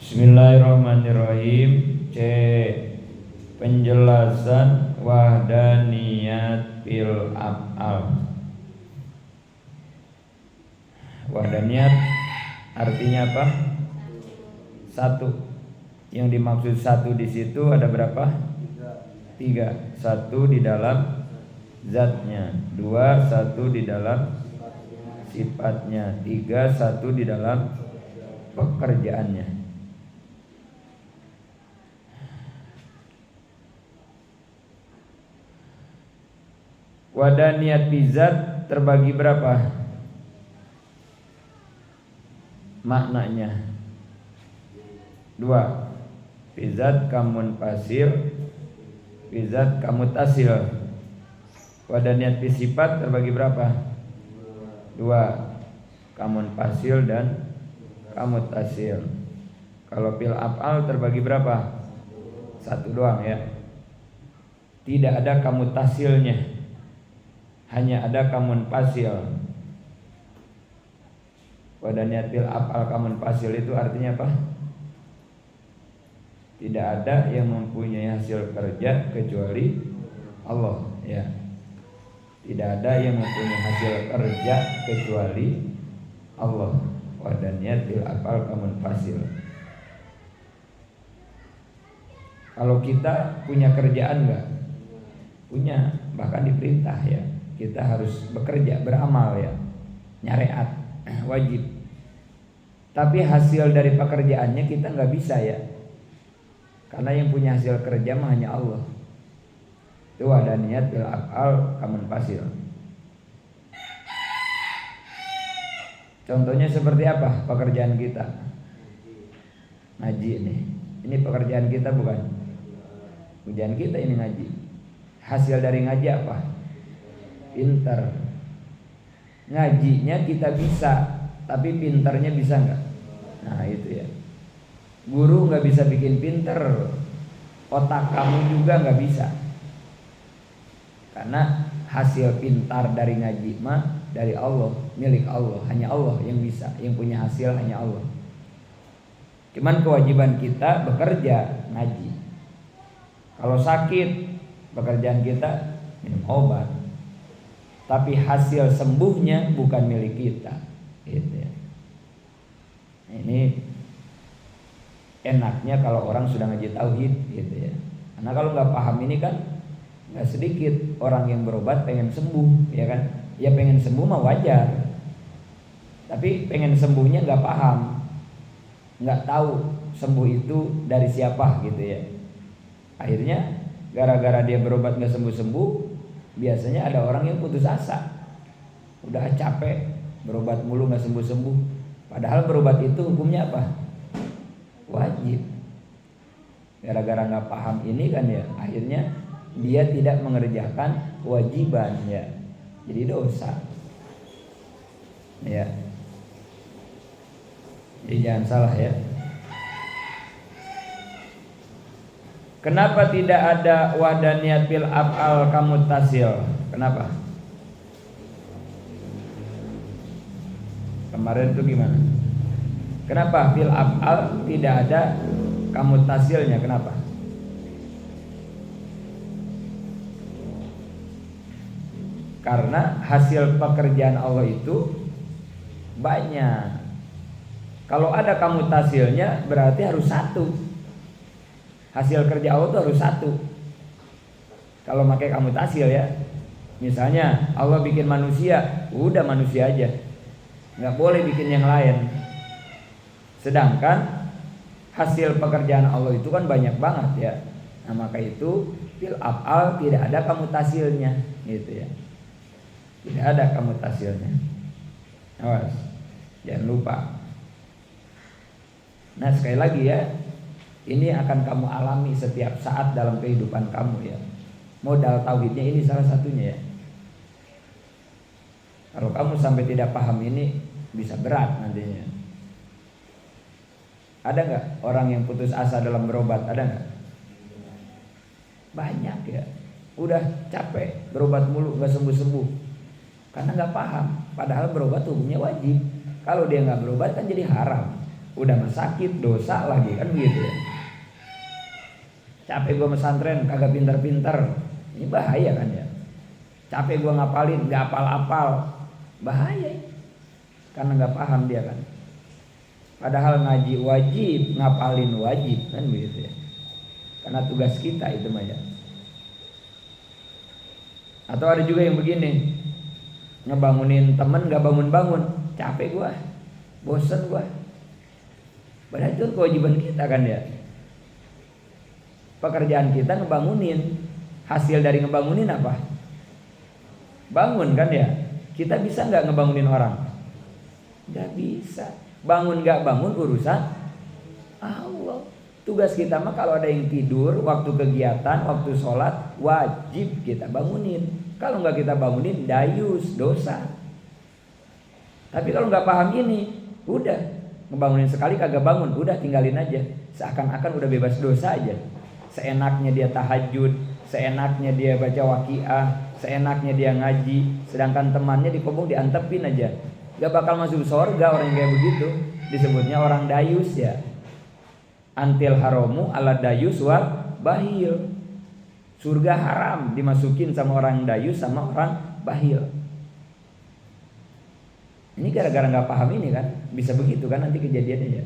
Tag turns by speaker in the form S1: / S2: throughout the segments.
S1: Bismillahirrahmanirrahim. C. Penjelasan wahdaniyat fil af'al. Wahdaniyat artinya apa? Satu. Yang dimaksud satu di situ ada berapa? Tiga. Satu di dalam zatnya, dua satu di dalam sifatnya, tiga satu di dalam pekerjaannya. Wadaniyat bizat terbagi berapa maknanya? Dua. Bizat kamun pasir, bizat kamut asil. Wadaniyat bisifat terbagi berapa? Dua. Kamun pasil dan kamut asil. Kalau fil af'al terbagi berapa? Satu doang ya. Tidak ada kamut asilnya, hanya ada kamun pasil. Wadaniyat fil af'al kamun pasil itu artinya apa? Tidak ada yang mempunyai hasil kerja kecuali Allah ya. Tidak ada yang mempunyai hasil kerja kecuali Allah. Wadaniyat fil af'al kamun pasil. Kalau kita punya kerjaan enggak? Punya, bahkan diperintah ya. Kita harus bekerja, beramal ya, nyariat, wajib. Tapi hasil dari pekerjaannya kita nggak bisa ya, karena yang punya hasil kerja mah hanya Allah. Itu ada niat bil af'al kamun pasil. Contohnya seperti apa pekerjaan kita? Ngaji nih. Ini pekerjaan kita bukan? Pekerjaan kita ini ngaji. Hasil dari ngaji apa? Pinter. Ngajinya kita bisa, tapi pinternya bisa nggak? Nah itu ya. Guru nggak bisa bikin pinter, otak kamu juga nggak bisa. Karena hasil pintar dari ngaji mah dari Allah, milik Allah. Hanya Allah yang bisa, yang punya hasil hanya Allah. Cuman kewajiban kita bekerja, ngaji. Kalau sakit, pekerjaan kita minum obat. Tapi hasil sembuhnya bukan milik kita, gitu ya. Ini enaknya kalau orang sudah ngaji tauhid, gitu ya. Karena kalau nggak paham ini kan nggak sedikit orang yang berobat pengen sembuh, ya kan? Ya pengen sembuh mah wajar, tapi pengen sembuhnya nggak paham, nggak tahu sembuh itu dari siapa, gitu ya. Akhirnya gara-gara dia berobat nggak sembuh-sembuh, biasanya ada orang yang putus asa, udah capek berobat mulu nggak sembuh-sembuh. Padahal berobat itu hukumnya apa? Wajib. Gara-gara nggak paham ini kan ya, akhirnya dia tidak mengerjakan kewajiban ya, jadi dosa. Ya, jadi jangan salah ya. Kenapa tidak ada wadaniyat fil af'al kamuttasil? Kenapa? Kemarin itu gimana? Kenapa fil af'al tidak ada kamuttasilnya? Kenapa? Karena hasil pekerjaan Allah itu banyak. Kalau ada kamuttasilnya berarti harus satu. Hasil kerja Allah itu harus satu. Kalau pakai kamutasil ya, misalnya Allah bikin manusia, udah manusia aja, nggak boleh bikin yang lain. Sedangkan hasil pekerjaan Allah itu kan banyak banget ya. Nah maka itu fil af'al tidak ada kamutasilnya, gitu ya. Tidak ada kamutasilnya. Awas, jangan lupa. Nah sekali lagi ya, ini akan kamu alami setiap saat dalam kehidupan kamu ya. Modal tauhidnya ini salah satunya ya. Kalau kamu sampai tidak paham ini bisa berat nantinya. Ada nggak orang yang putus asa dalam berobat? Ada nggak? Banyak ya. Udah capek berobat mulu nggak sembuh-sembuh karena nggak paham. Padahal berobat hukumnya wajib. Kalau dia nggak berobat kan jadi haram. Udah mah sakit, dosa lagi kan begitu ya. Capek gua pesantren kagak pintar-pintar. Ini bahaya kan ya. Capek gua ngapalin gak apal-apal. Bahaya. Karena gak paham dia kan. Padahal ngaji wajib, ngapalin wajib kan begitu ya. Karena tugas kita itu mah ya. Atau ada juga yang begini, ngebangunin temen gak bangun-bangun, capek gua, bosen gua. Padahal itu kewajiban kita kan ya. Pekerjaan kita ngebangunin. Hasil dari ngebangunin apa? Bangun kan ya. Kita bisa gak ngebangunin orang? Gak bisa. Bangun gak bangun urusan Allah. Tugas kita mah kalau ada yang tidur, waktu kegiatan, waktu sholat, wajib kita bangunin. Kalau gak kita bangunin, dayus, dosa. Tapi kalau gak paham ini, udah ngebangunin sekali kagak bangun, udah tinggalin aja. Seakan-akan udah bebas dosa aja. Seenaknya dia tahajud, seenaknya dia baca waqiah, seenaknya dia ngaji. Sedangkan temannya dikobong diantepin aja. Gak bakal masuk surga orang yang kayak begitu. Disebutnya orang dayus ya. Antil haramu ala dayus wal bahil. Surga haram dimasukin sama orang dayus sama orang bahil. Ini gara-gara gak paham ini kan. Bisa begitu kan nanti kejadiannya ya.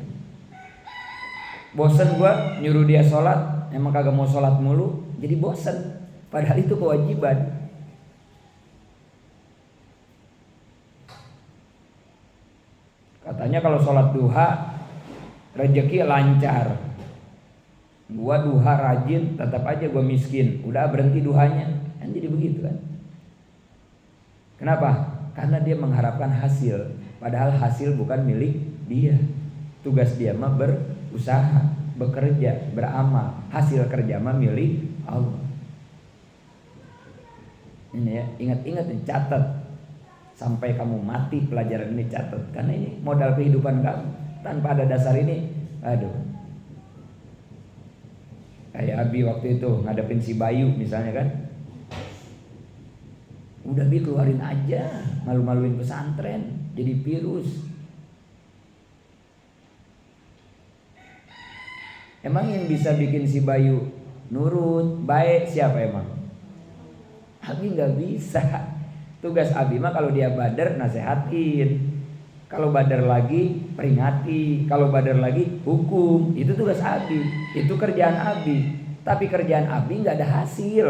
S1: Bosen gua nyuruh dia sholat, emang kagak mau sholat mulu, jadi bosen. Padahal itu kewajiban. Katanya kalau sholat duha rezeki lancar. Gua duha rajin, tetap aja gua miskin. Udah berhenti duhanya, kan jadi begitu kan. Kenapa? Karena dia mengharapkan hasil. Padahal hasil bukan milik dia. Tugas dia mah berusaha, bekerja, beramal. Hasil kerja mah milik Allah. Ini ya, ingat-ingat nih, catat. Sampai kamu mati pelajaran ini catat. Karena ini modal kehidupan kamu. Tanpa ada dasar ini, aduh. Kayak Abi waktu itu ngadepin si Bayu misalnya kan. Udah Bi keluarin aja, malu-maluin pesantren, jadi virus. Emang yang bisa bikin si Bayu nurut, baik siapa emang? Abi nggak bisa. Tugas Abi mah kalau dia badar nasehatin. Kalau badar lagi peringati, kalau badar lagi hukum. Itu tugas Abi, itu kerjaan Abi. Tapi kerjaan Abi nggak ada hasil.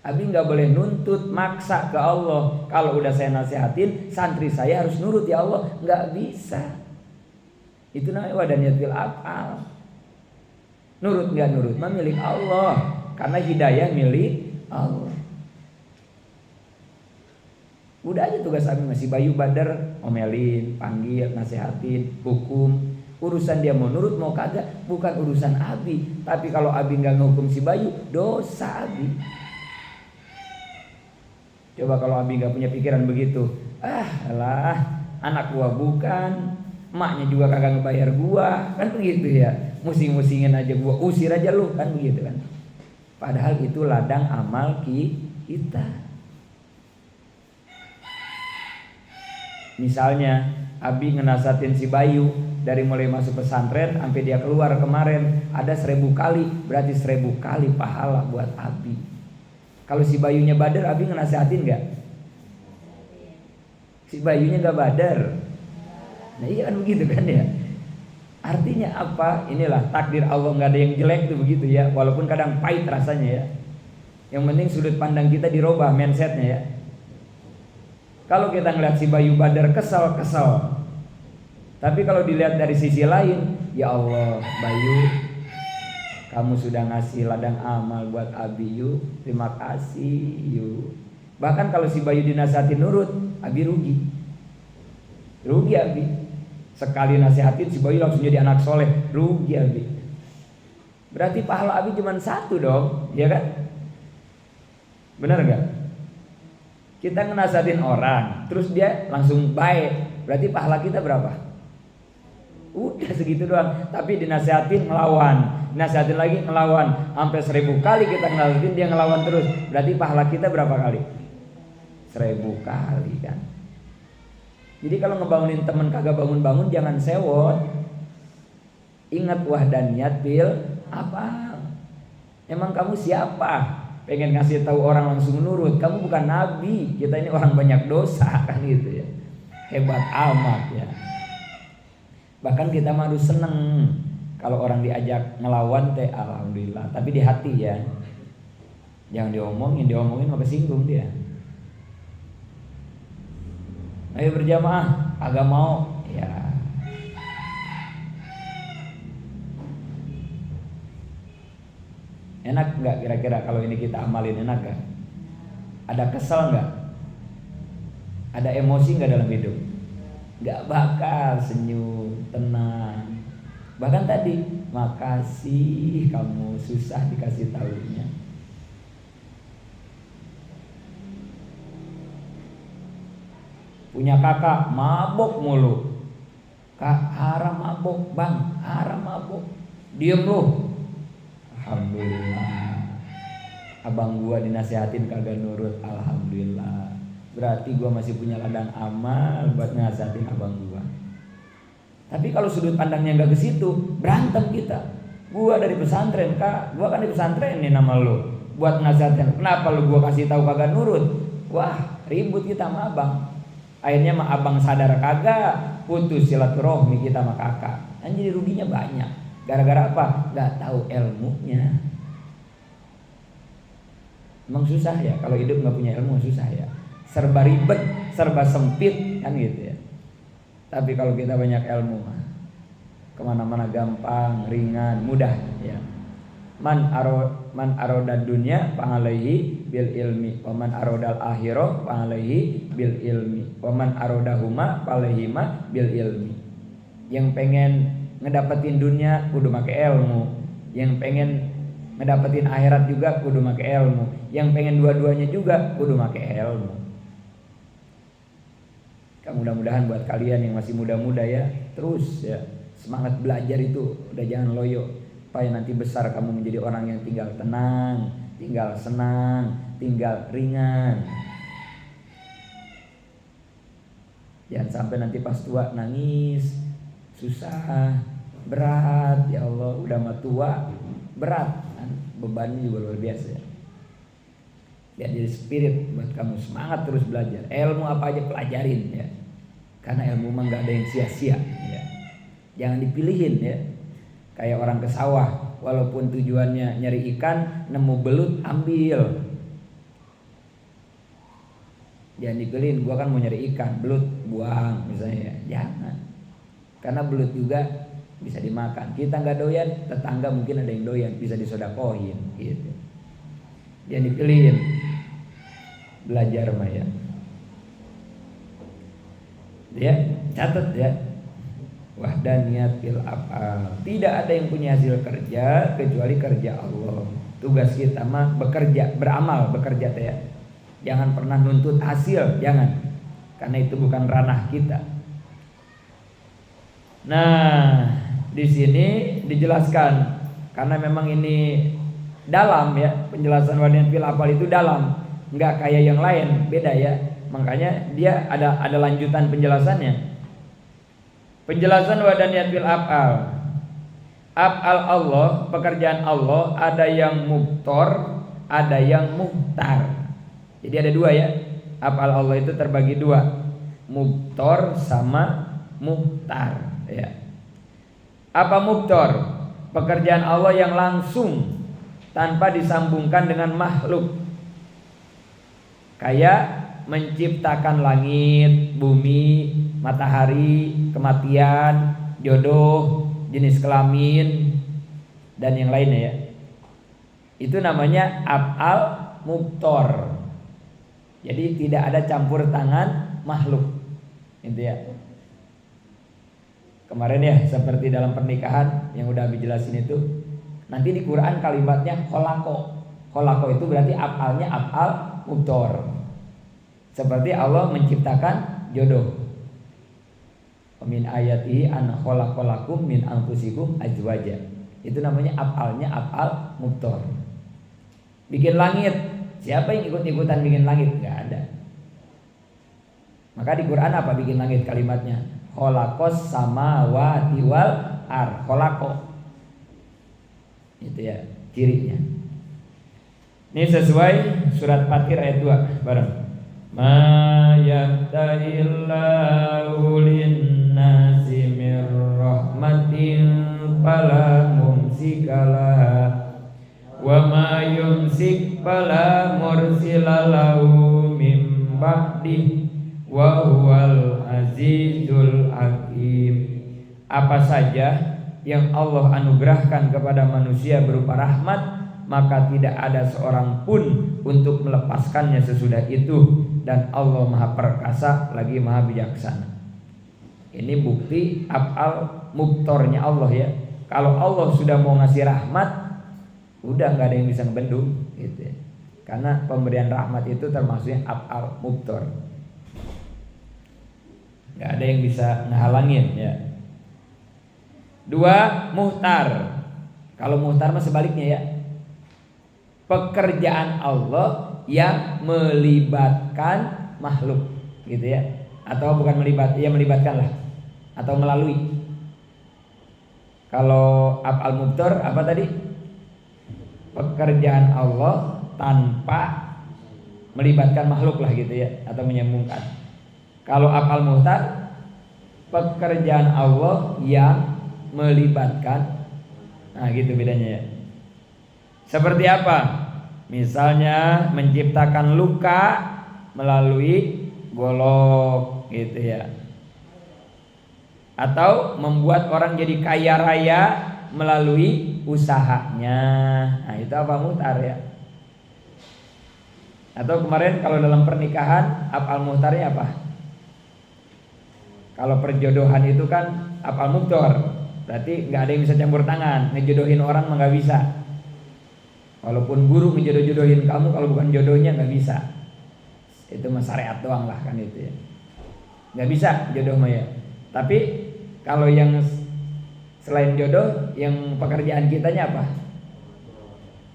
S1: Abi nggak boleh nuntut maksa ke Allah. Kalau udah saya nasihatin, santri saya harus nurut ya Allah. Nggak bisa. Itu namanya wadaniyatil af'al. Nurut nggak nurut mah milik Allah. Karena hidayah milik Allah. Udah aja tugas Abi masih Bayu badar, omelin, panggil, nasihatin, hukum. Urusan dia mau nurut mau kagak bukan urusan Abi. Tapi kalau Abi nggak ngehukum si Bayu, dosa Abi. Coba kalau Abi gak punya pikiran begitu, alah anak gua bukan, emaknya juga kagak ngebayar gua, kan begitu ya. Musing-musingin aja gua, usir aja lu, kan begitu kan. Padahal itu ladang amal kita. Misalnya Abi ngenasatin si Bayu dari mulai masuk pesantren sampai dia keluar kemarin ada 1000 kali, berarti 1000 kali pahala buat Abi. Kalau si Bayunya badar, Abi ngenasihatin gak? Si Bayunya gak badar. Nah iya kan begitu kan ya. Artinya apa? Inilah takdir Allah, gak ada yang jelek tuh begitu ya. Walaupun kadang pahit rasanya ya. Yang penting sudut pandang kita dirubah mindsetnya ya. Kalau kita ngeliat si Bayu badar kesel. Tapi kalau dilihat dari sisi lain, ya Allah Bayu, kamu sudah ngasih ladang amal buat Abi yuk, terima kasih yuk. Bahkan kalau si Bayu dinasihatin nurut, Abi rugi Abi. Sekali nasihatin si Bayu langsung jadi anak soleh, rugi Abi. Berarti pahala Abi cuma 1 dong, ya kan? Benar gak? Kita ngenasihatin orang, terus dia langsung baik, berarti pahala kita berapa? Udah segitu doang. Tapi dinasihatin ngelawan, nasihatin lagi ngelawan, sampai 1000 kali kita nasihatin dia ngelawan terus. Berarti pahala kita berapa kali? 1000 kali kan. Jadi kalau ngebangunin temen kagak bangun-bangun jangan sewot. Ingat wahdaniyat bil apa? Emang kamu siapa? Pengen ngasih tahu orang langsung nurut. Kamu bukan nabi. Kita ini orang banyak dosa kan gitu ya. Hebat amat ya. Bahkan kita harus seneng kalau orang diajak ngelawan teh alhamdulillah. Tapi di hati ya. Jangan diomongin maka singgung dia. Ayo berjamaah, agak mau ya. Enak nggak kira-kira kalau ini kita amalin, enak nggak? Ada kesel nggak? Ada emosi nggak dalam hidup? Nggak bakal, senyum, tenang. Bahkan tadi, makasih kamu susah dikasih tahunya. Punya kakak mabok mulu. Kak, haram mabok, bang, haram mabok. Diem lu. Alhamdulillah. Abang gua dinasehatin kagak nurut, alhamdulillah. Berarti gua masih punya ladang amal buat nasihatin abang gua. Tapi kalau sudut pandangnya nggak ke situ, berantem kita. Gua dari pesantren, Kak, gua kan di pesantren nih nama lu. Buat nasihatin, kenapa lu gua kasih tahu kagak nurut? Wah, ribut kita sama abang. Akhirnya mah abang sadar kagak, putus silaturahmi kita sama kakak. Dan jadi ruginya banyak. Gara-gara apa? Gak tahu ilmunya. Emang susah ya kalau hidup gak punya ilmu, susah ya. Serba ribet, serba sempit kan gitu ya. Tapi kalau kita banyak ilmu, kemana-mana gampang, ringan, mudah ya. Man aroda dunya fa'alaihi bil ilmi wa man arodal akhirah fa'alaihi bil ilmi wa man arodahuma fa'alaihima bil ilmi. Yang pengen ngedapetin dunia kudu make ilmu, yang pengen ngedapetin akhirat juga kudu make ilmu, yang pengen dua-duanya juga kudu make ilmu. Mudah-mudahan buat kalian yang masih muda-muda ya, terus ya semangat belajar itu udah jangan loyo, supaya nanti besar kamu menjadi orang yang tinggal tenang, tinggal senang, tinggal ringan. Jangan sampai nanti pas tua nangis, susah, berat. Ya Allah, udah mah tua, berat kan? Bebannya juga luar biasa ya. Biar jadi spirit buat kamu semangat terus belajar. Ilmu apa aja pelajarin ya. Karena ilmu mah gak ada yang sia-sia ya. Jangan dipilihin ya. Kayak orang ke sawah, walaupun tujuannya nyari ikan, nemu belut ambil. Jangan dipilihin, gua kan mau nyari ikan, belut buang misalnya. Jangan. Karena belut juga bisa dimakan. Kita nggak doyan, tetangga mungkin ada yang doyan, bisa disodakohin gitu. Jangan dipilihin. Belajar mah ya. Ya, catat ya. Wahdaniyat fil af'al. Tidak ada yang punya hasil kerja kecuali kerja Allah. Tugas kita mah bekerja, beramal, bekerja ya. Jangan pernah nuntut hasil, jangan. Karena itu bukan ranah kita. Nah, di sini dijelaskan karena memang ini dalam ya, penjelasan wahdaniyat fil af'al itu dalam, enggak kayak yang lain, beda ya. Makanya dia ada lanjutan penjelasannya. Penjelasan wahdaniyat fil af'al. Af'al Allah, pekerjaan Allah ada yang mubtor, ada yang muhtar. Jadi ada dua ya. Af'al Allah itu terbagi dua, mubtor sama muhtar ya. Apa mubtor? Pekerjaan Allah yang langsung tanpa disambungkan dengan makhluk. Kayak menciptakan langit, bumi, matahari, kematian, jodoh, jenis kelamin, dan yang lainnya ya. Itu namanya af'al mubtor. Jadi tidak ada campur tangan makhluk. Itu ya. Kemarin ya seperti dalam pernikahan yang udah Abi jelasin itu. Nanti di Quran kalimatnya kholako. Kholako itu berarti af'alnya af'al mubtor. Seperti Allah menciptakan jodoh. Min ayatihi an khalaqalakum min anfusikum azwaja. Itu namanya af'alnya af'al mubtor. Bikin langit. Siapa yang ikut-ikutan bikin langit? Enggak ada. Maka di Quran apa bikin langit kalimatnya? Khalaqos samawati wal ar. Khalaqo. Itu ya cirinya. Ini sesuai surat Fatir ayat 2 bareng. Ma yaftahillahu lin-nasi mir rahmatin fala mumsikalaha wa ma yumsik fala mursilalahu mim ba'di wa huwal azizul hakim. Apa saja yang Allah anugerahkan kepada manusia berupa rahmat, maka tidak ada seorang pun untuk melepaskannya sesudah itu, dan Allah Maha Perkasa lagi Maha Bijaksana. Ini bukti af'al mubtornya Allah ya. Kalau Allah sudah mau ngasih rahmat, udah nggak ada yang bisa ngebendung gitu ya. Karena pemberian rahmat itu termasuknya af'al mubtor. Nggak ada yang bisa ngehalangin ya. 2, muhtar. Kalau muhtar mah sebaliknya ya. Pekerjaan Allah yang melibatkan makhluk gitu ya. Atau bukan melibatkan lah. Atau melalui. Kalau af'al mubtor apa tadi? Pekerjaan Allah tanpa melibatkan makhluk lah gitu ya, atau menyambungkan. Kalau af'al muhtar, pekerjaan Allah yang melibatkan. Nah gitu bedanya ya. Seperti apa? Misalnya menciptakan luka melalui golok gitu ya. Atau membuat orang jadi kaya raya melalui usahanya. Nah itu apa? Muhtar ya. Atau kemarin kalau dalam pernikahan af'al muhtarnya apa? Kalau perjodohan itu kan af'al mubtor, berarti nggak ada yang bisa campur tangan. Ngejodohin orang mah nggak bisa. Walaupun guru ngejodoh-jodohin kamu, kalau bukan jodohnya nggak bisa. Itu mah syariat doang lah kan itu ya. Nggak bisa jodoh mah ya. Tapi kalau yang selain jodoh, yang pekerjaan kitanya apa?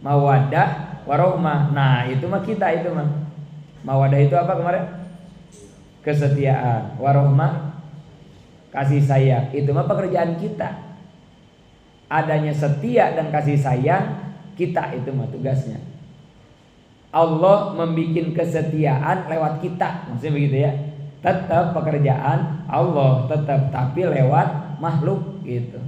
S1: Mawaddah warohmah. Nah itu mah kita itu mah. Mawaddah itu apa kemarin? Kesetiaan. Warohmah kasih sayang. Itu mah pekerjaan kita. Adanya setia dan kasih sayang, kita itu mah tugasnya. Allah membikin kesetiaan lewat kita, maksudnya begitu ya. Tetap pekerjaan Allah tetap, tapi lewat makhluk gitu.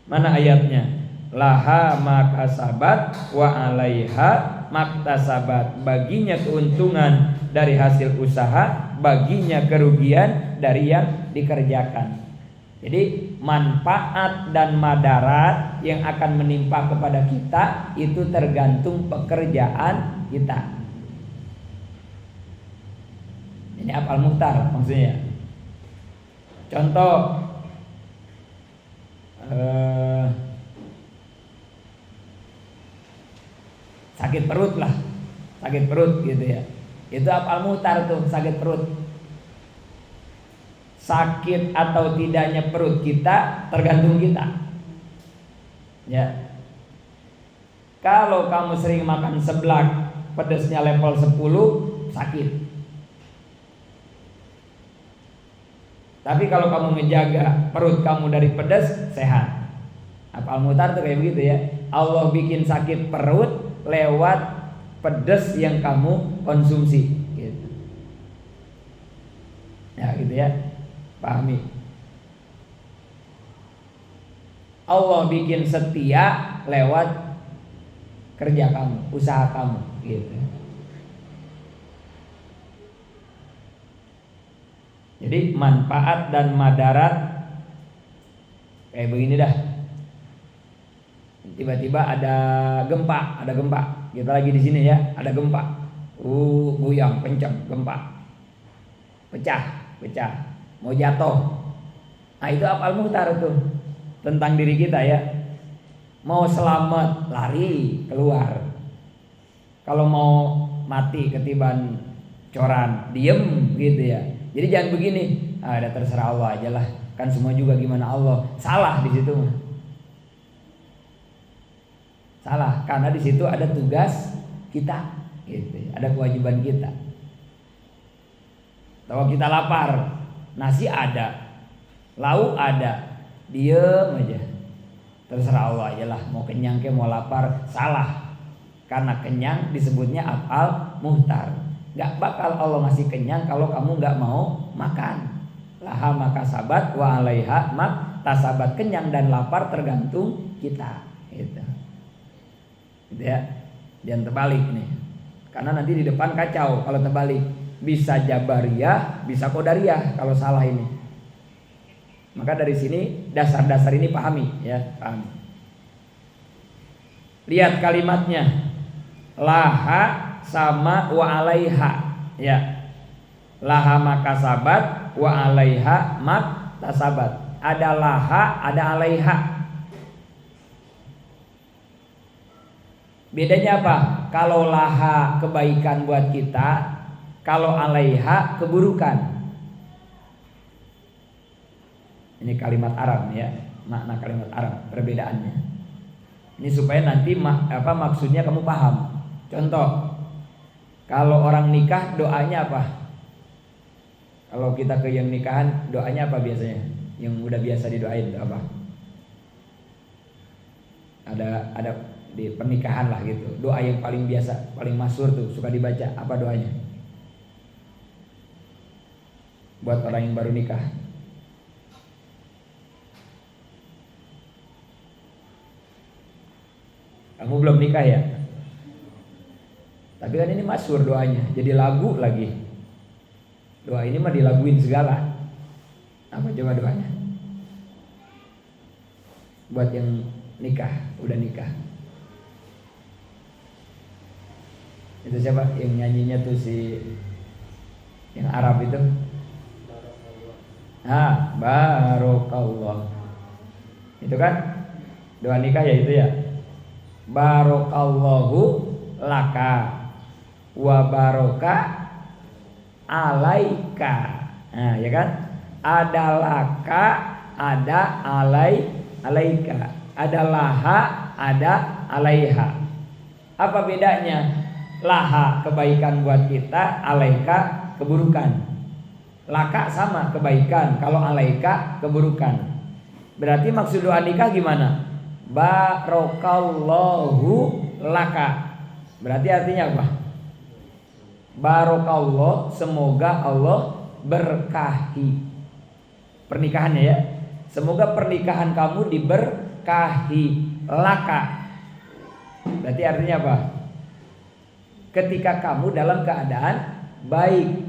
S1: Mana ayatnya? Laha makasabat wa alaiha maktasabat. Baginya keuntungan dari hasil usaha, baginya kerugian dari yang dikerjakan. Jadi manfaat dan madarat yang akan menimpa kepada kita itu tergantung pekerjaan kita. Ini af'al muhtar maksudnya. Contoh sakit perut lah, sakit perut gitu ya. Itu af'al muhtar tuh, sakit perut. Sakit atau tidaknya perut kita tergantung kita. Ya. Kalau kamu sering makan seblak, pedasnya level 10, sakit. Tapi kalau kamu menjaga perut kamu dari pedas, sehat. Af'al muhtar tuh kayak begitu ya. Allah bikin sakit perut lewat pedas yang kamu konsumsi gitu. Ya gitu ya. Pahami. Allah bikin setia lewat kerja kamu, usaha kamu gitu. Jadi manfaat dan madarat kayak begini dah. Tiba-tiba ada gempa. Kita lagi di sini ya, ada gempa. Goyang kencang, gempa. Pecah. Mau jatuh. Nah itu af'al muhtar itu tentang diri kita ya. Mau selamat lari keluar. Kalau mau mati ketiban coran diem gitu ya. Jadi jangan begini. Udah terserah Allah aja lah. Kan semua juga gimana Allah. Salah di situ mah. Salah karena di situ ada tugas kita gitu. Ada kewajiban kita. Tahu kita lapar, nasi ada, lauk ada, diem aja. Terserah Allah aja lah, mau kenyang ke mau lapar, salah. Karena kenyang disebutnya af'al muhtar. Gak bakal Allah ngasih kenyang kalau kamu gak mau makan. Laha maka sabat wa alaiha mak tasabat. Kenyang dan lapar tergantung kita. Gitu ya. Jangan terbalik nih. Karena nanti di depan kacau kalau terbalik. Bisa jabariyah, bisa qadariyah kalau salah ini. Maka dari sini dasar-dasar ini pahami ya, pahami. Lihat kalimatnya. Laha sama wa alaiha ya. Laha maka sabat wa alaiha mak tasabat. Ada laha, ada alaiha. Bedanya apa? Kalau laha kebaikan buat kita, kalau alaiha keburukan. Ini kalimat Arab ya, makna kalimat Arab perbedaannya. Ini supaya nanti maksudnya kamu paham. Contoh, kalau orang nikah doanya apa? Kalau kita ke yang nikahan doanya apa biasanya? Yang udah biasa didoain itu apa? Ada di pernikahan lah gitu. Doa yang paling biasa, paling masyhur tuh suka dibaca. Apa doanya? Buat orang yang baru nikah. Kamu belum nikah ya? Tapi kan ini masyhur doanya, jadi lagu lagi. Doa ini mah dilaguin segala. Apa coba doanya? Buat yang nikah, udah nikah. Itu siapa yang nyanyinya tuh si yang Arab itu? Barokallah. Itu kan doa nikah ya itu ya. Barokallahu laka wa baroka alaika. Nah, ya kan? Ada laka, ada alaika. Ada laha, ada alaiha. Apa bedanya? Laha kebaikan buat kita, alaika keburukan. Laka sama kebaikan, kalau alaika keburukan. Berarti maksud doa nikah gimana? Barokallahu laka. Berarti artinya apa? Barokallah, semoga Allah berkahi pernikahannya ya. Semoga pernikahan kamu diberkahi. Laka berarti artinya apa? Ketika kamu dalam keadaan baik,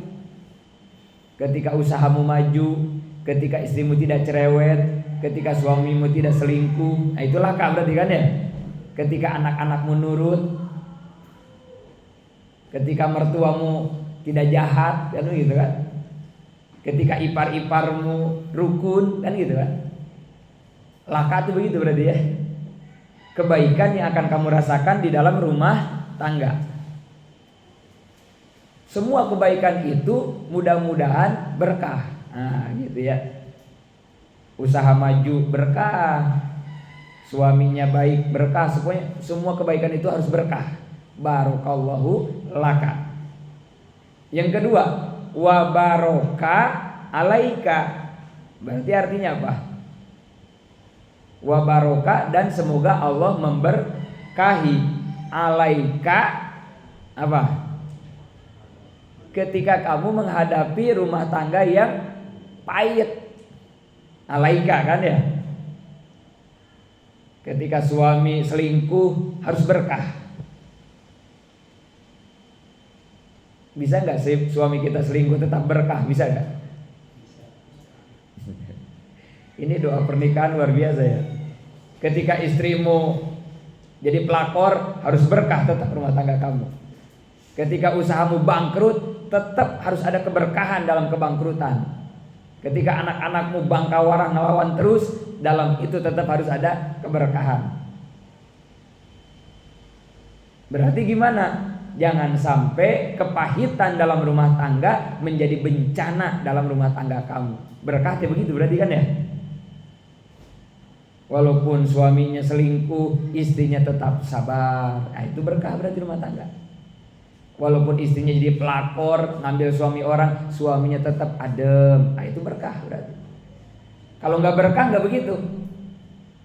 S1: ketika usahamu maju, ketika istrimu tidak cerewet, ketika suamimu tidak selingkuh. Nah itu laka berarti kan ya. Ketika anak-anakmu nurut, ketika mertuamu tidak jahat, kan gitu kan. Ketika ipar-iparmu rukun, kan gitu kan. Laka itu begitu berarti ya. Kebaikan yang akan kamu rasakan di dalam rumah tangga. Semua kebaikan itu mudah-mudahan berkah. Nah gitu ya. Usaha maju berkah, suaminya baik berkah, semua kebaikan itu harus berkah. Barokallahu laka. Yang kedua, wa baroka alaika. Berarti artinya apa? Wa baroka, dan semoga Allah memberkahi. Alaika apa? Ketika kamu menghadapi rumah tangga yang pahit. Alaika kan ya. Ketika suami selingkuh harus berkah. Bisa nggak sih suami kita selingkuh tetap berkah? Bisa nggak? Ini doa pernikahan luar biasa ya. Ketika istrimu jadi pelakor harus berkah tetap rumah tangga kamu. Ketika usahamu bangkrut tetap harus ada keberkahan dalam kebangkrutan. Ketika anak-anakmu bangkawarang ngelawan terus, dalam itu tetap harus ada keberkahan. Berarti gimana? Jangan sampai kepahitan dalam rumah tangga menjadi bencana dalam rumah tangga kamu. Berkah begitu berarti kan ya? Walaupun suaminya selingkuh, istrinya tetap sabar. Nah, itu berkah berarti rumah tangga. Walaupun istrinya jadi pelakor, ngambil suami orang, suaminya tetap adem. Nah, itu berkah berarti. Kalau nggak berkah nggak begitu.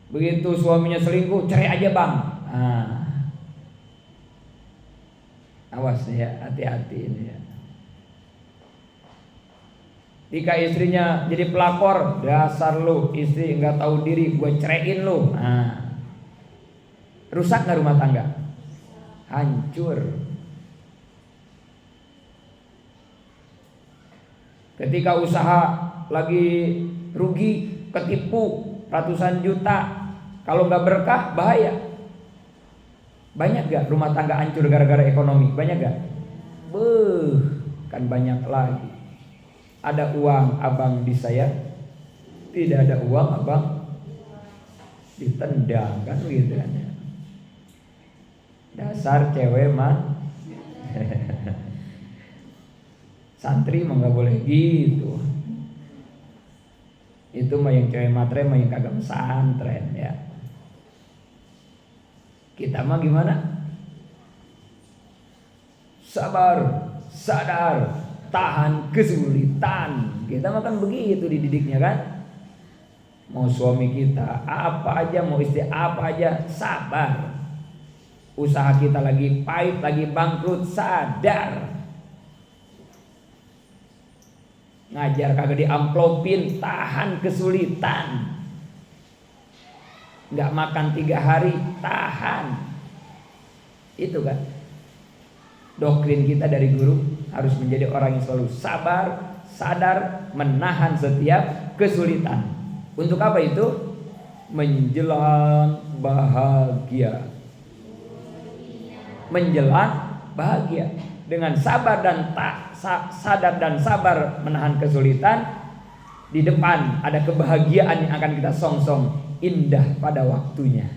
S1: Begitu suaminya selingkuh, cerai aja bang. Awas nih ya, hati-hati ini ya. Jika istrinya jadi pelakor, dasar lu istri nggak tahu diri, gue ceraiin lu. Rusak nggak rumah tangga? Hancur. Ketika usaha lagi rugi, ketipu ratusan juta, kalau nggak berkah bahaya. Banyak gak rumah tangga hancur gara-gara ekonomi? Banyak gak? Kan banyak lagi. Ada uang abang disayat, tidak ada uang abang ditendang, kan gitu kan ya. Dasar cewek mah. Santri mah nggak boleh gitu. Itu mah yang cewek matre mah yang kagak pesantren ya. Kita mah gimana? Sabar, sadar, tahan kesulitan. Kita mah kan begitu dididiknya kan. Mau suami kita apa aja, mau istri apa aja, sabar. Usaha kita lagi pahit, lagi bangkrut, sadar. Ngajar kagak diamplopin, tahan kesulitan. Nggak makan 3 hari, tahan. Itu kan doktrin kita dari guru, harus menjadi orang yang selalu sabar, sadar, menahan setiap kesulitan. Untuk apa itu? Menjelang bahagia. Menjelang bahagia. Dengan sabar dan sadar dan sabar menahan kesulitan, di depan ada kebahagiaan yang akan kita songsong. Indah pada waktunya.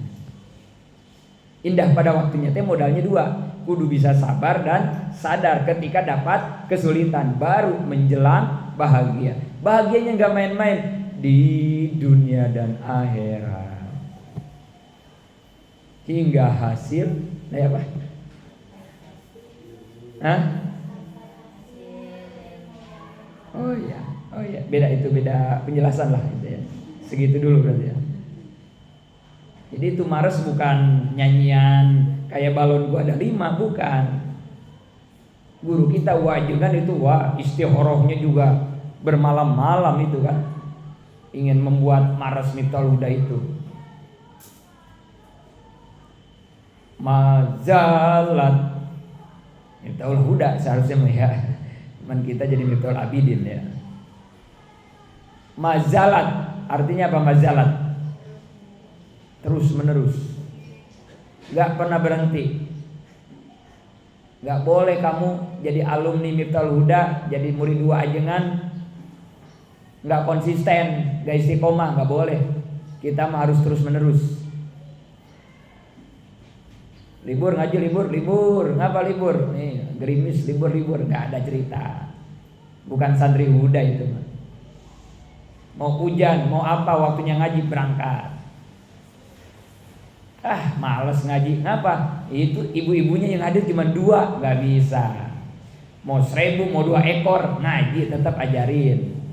S1: Indah pada waktunya itu modalnya 2. Kudu bisa sabar dan sadar ketika dapat kesulitan, baru menjelang bahagia. Bahagianya gak main-main di dunia dan akhirat. Hingga hasil apa? Oh iya, beda penjelasan lah gitu ya. Segitu dulu berarti ya. Jadi itu Mars bukan nyanyian kayak balon gua ada 5, bukan. Guru kita wajibkan itu istihorohnya juga bermalam-malam itu kan. Ingin membuat Mars Miftal Huda itu. Mazalat Miftal Huda seharusnya ya. Cuman kita jadi Miftal Abidin ya. Mazalat artinya apa mazalat? Terus menerus, gak pernah berhenti. Gak boleh kamu jadi alumni Miftal Huda, jadi murid 2 ajengan, gak konsisten, gak istiqomah, gak boleh. Kita mah harus terus menerus. Libur ngaji, libur. Ngapa libur? Nih, gerimis libur, gak ada cerita. Bukan santri Huda itu. Mau hujan, mau apa, waktunya ngaji berangkat. Males ngaji. Kenapa? Itu ibu-ibunya yang hadir cuma 2, gak bisa. Mau 1000, mau 2 ekor ngaji tetap ajarin.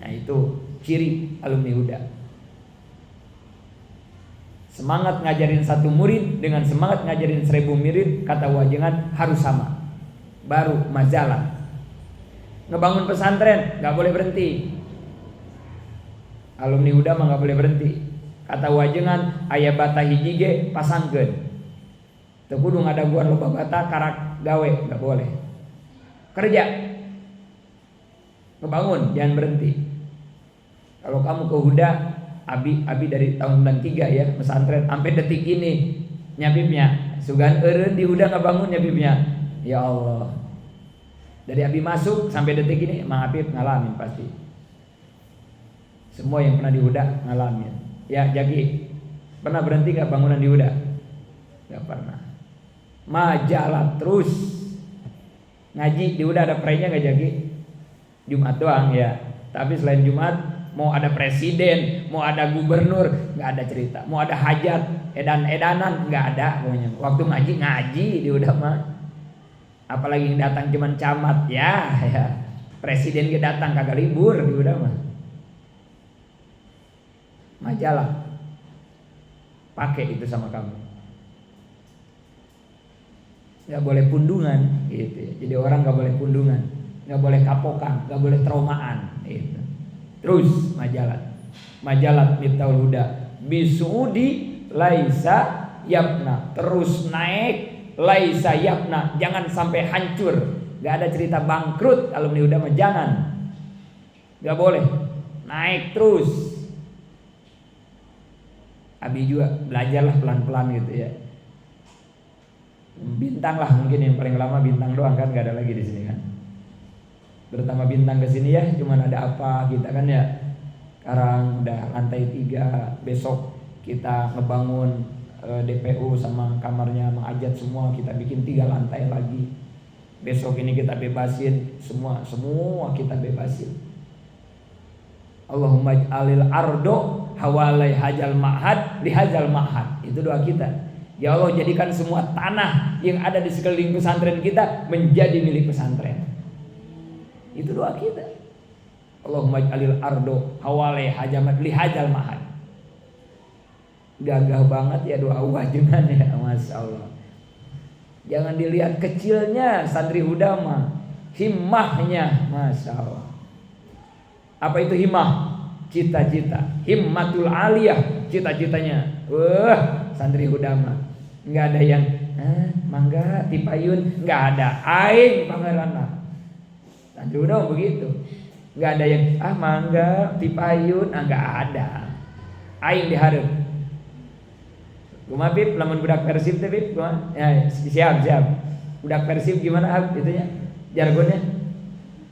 S1: Nah itu ciri alumni Huda. Semangat ngajarin 1 murid dengan semangat ngajarin 1000 murid, kata wajangan harus sama. Baru majalah. Ngebangun pesantren gak boleh berhenti. Alumni Huda mah gak boleh berhenti. Kata wajengan aya bata hiji ge pasangkeun. Teu kudu ngadaguan loba bata karak gawe, enggak boleh. Kerja. Ngebangun, jangan berhenti. Kalau kamu ke Huda, abi dari tahun 93 ya, pesantren sampai detik ini nyabibnya. Sugan eureun di Huda ngebangun nyabibnya. Ya Allah. Dari abi masuk sampai detik ini Mang Habib ngalamin pasti. Semua yang pernah di Huda ngalamin. Ya Jagi, pernah berhenti gak bangunan di Huda? Gak pernah. Majalah terus. Ngaji di Huda ada praynya gak Jagi? Jumat doang ya. Tapi selain Jumat, mau ada presiden, mau ada gubernur, gak ada cerita. Mau ada hajat, edan-edanan, gak ada pokoknya. Waktu ngaji di Huda mah. Apalagi yang datang cuman camat, ya. Presiden ke datang kagak libur di udah mah. Majalah pakai itu sama kamu. Nggak boleh pundungan gitu ya. Jadi orang nggak boleh pundungan, nggak boleh kapokan, nggak boleh traumaan gitu. Terus majalah Miftahul Huda bisuudi laisa yapna, terus naik laisa yapna, jangan sampai hancur. Gak ada cerita bangkrut alumni Huda mah, jangan. Gak boleh, naik terus. Abi juga belajarlah pelan-pelan gitu ya. Bintang lah mungkin yang paling lama bintang doang kan, gak ada lagi di sini kan. Bertambah bintang ke sini ya, cuman ada apa kita kan ya. Sekarang udah lantai 3, besok kita ngebangun DPU sama kamarnya Mang Ajat semua, kita bikin 3 lantai lagi. Besok ini kita bebasin semua kita bebasin. Allahumma ij'alil ardo hawalai hajal ma'had li hajal ma'had. Itu doa kita. Ya Allah, jadikan semua tanah yang ada di sekeliling pesantren kita menjadi milik pesantren. Itu doa kita. Allahumma ij'alil ardo hawalai hajamat li hajal ma'had. Gagah banget ya doa wajangan ya, Masya Allah. Jangan dilihat kecilnya santri Huda mah, himmahnya, Masya Allah. Apa itu himmah? Cita-cita, himmatul aliyah, cita-citanya. Santri Huda mah nggak ada yang mangga tipayun, nggak ada. Aing pangerana. Santri Huda mah begitu. Nggak ada yang mangga tipayun, nggak ada. Aing diharap. Kumaha Bib, lamun budak Persib teh Bib, kumaha? Ya, siap. Budak Persib gimana Hab itunya? Jargonnya.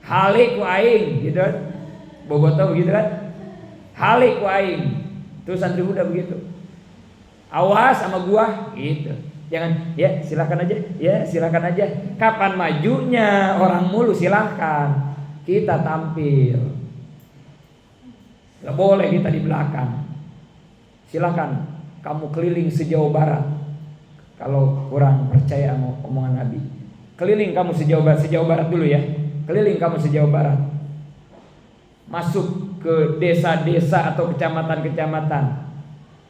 S1: Halik ku aing gitu kan. Boboto begitu kan? Halik ku aing. Tuh santri Huda begitu. Awas sama gua gitu. Jangan ya silakan aja. Kapan majunya orang mulu silahkan. Kita tampil. Gak boleh kita di belakang. Silakan kamu keliling sejauh barat. Kalau kurang percaya sama omongan Nabi, keliling kamu sejauh barat dulu ya. Keliling kamu sejauh barat. Masuk ke desa-desa atau kecamatan-kecamatan.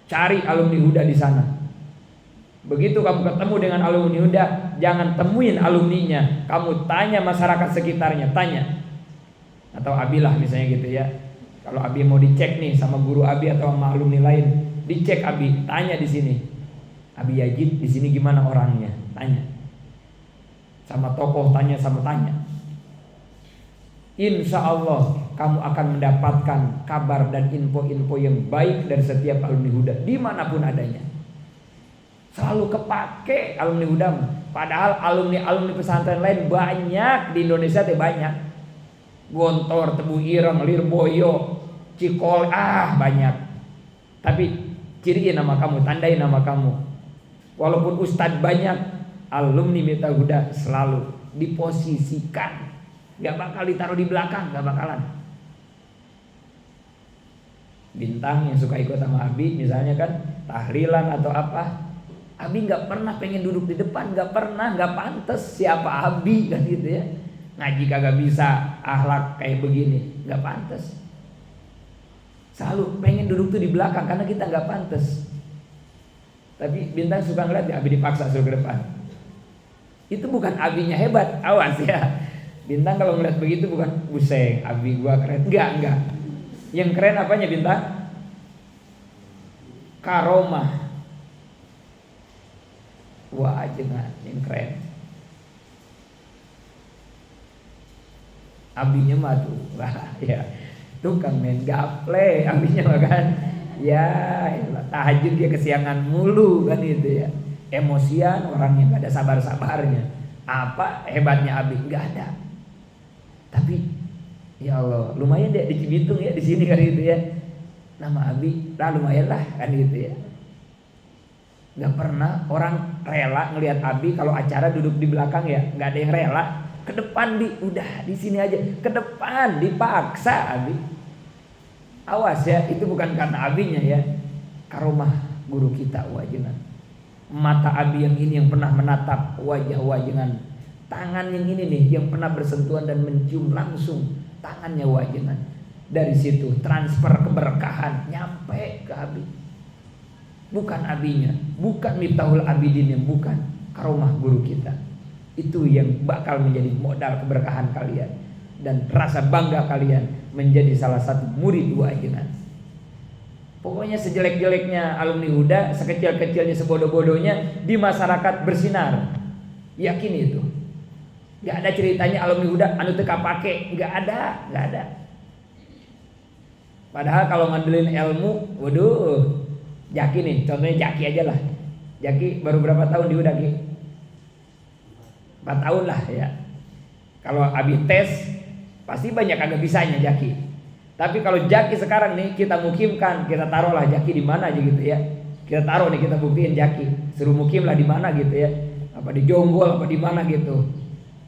S1: Cari alumni Huda di sana. Begitu kamu ketemu dengan alumni Huda, jangan temuin alumninya, kamu tanya masyarakat sekitarnya, tanya. Atau Abilah misalnya gitu ya. Kalau Abi mau dicek nih sama guru Abi atau sama alumni lain, dicek Abi, tanya di sini. Abi Yazid di sini gimana orangnya? Tanya. Sama tokoh tanya. Insya Allah kamu akan mendapatkan kabar dan info-info yang baik dari setiap alumni Huda dimanapun adanya. Selalu kepake alumni Huda. Padahal alumni pesantren lain banyak di Indonesia teh banyak. Gontor, Tebu Ireng, Lirboyo, Cikol, banyak. Tapi ciriin nama kamu, tandai nama kamu. Walaupun ustadz banyak, alumni Miftahul Huda selalu diposisikan. Gak bakal ditaruh di belakang, gak bakalan. Bintang yang suka ikut sama Abi misalnya kan, tahlilan atau apa, Abi gak pernah pengen duduk di depan, gak pernah, gak pantas. Siapa Abi kan gitu ya. Ngaji kagak bisa, akhlak kayak begini, gak pantas. Selalu pengen duduk tuh di belakang karena kita gak pantas. Tapi Bintang suka ngeliat ya Abi dipaksa suruh ke depan. Itu bukan Abinya hebat, awas ya. Bintang kalau ngeliat begitu bukan buseng, Abi gua keren, enggak. Yang keren apanya Bintang? Karomah. Wah jangan, yang keren. Abinya mah tuh, ya tukang main gaple, abinya mah kan, ya tahajud dia kesiangan mulu kan gitu ya, emosian orangnya gak ada sabar-sabarnya. Apa hebatnya Abi? Gak ada. Tapi ya Allah, lumayan deh di Cibitung ya, di sini kan gitu ya, nama Abi, lumayan lah kan gitu ya. Gak pernah orang rela ngelihat Abi kalau acara duduk di belakang ya, gak ada yang rela. Ke depan udah di sini aja, ke depan dipaksa Abi. Awas ya, itu bukan karena Abinya ya. Karomah guru kita wajangan. Mata Abi yang ini yang pernah menatap wajah-wajangan Tangan yang ini nih yang pernah bersentuhan dan mencium langsung tangannya Wajengan. Dari situ transfer keberkahan nyampe ke Abi. Bukan abinya, bukan Miftahul Abidin, bukan karomah guru kita. Itu yang bakal menjadi modal keberkahan kalian dan rasa bangga kalian menjadi salah satu murid Wajengan. Pokoknya sejelek-jeleknya alumni Huda, sekecil-kecilnya, sebodoh-bodohnya, di masyarakat bersinar. Yakin itu. Gak ada ceritanya alumni Huda anu teka pake, gak ada. Padahal kalau ngandelin ilmu, waduh, Jaki nih, contohnya Jaki aja lah. Jaki baru berapa tahun di Huda, Ki? 4 tahun lah ya. Kalau Abi tes, pasti banyak agak bisanya Jaki. Tapi kalau Jaki sekarang nih kita mukimkan, kita taruhlah Jaki di mana aja gitu ya. Kita taruh nih, kita buktiin Jaki, suruh mukim lah di mana gitu ya. Apa di Jonggol, apa di mana gitu.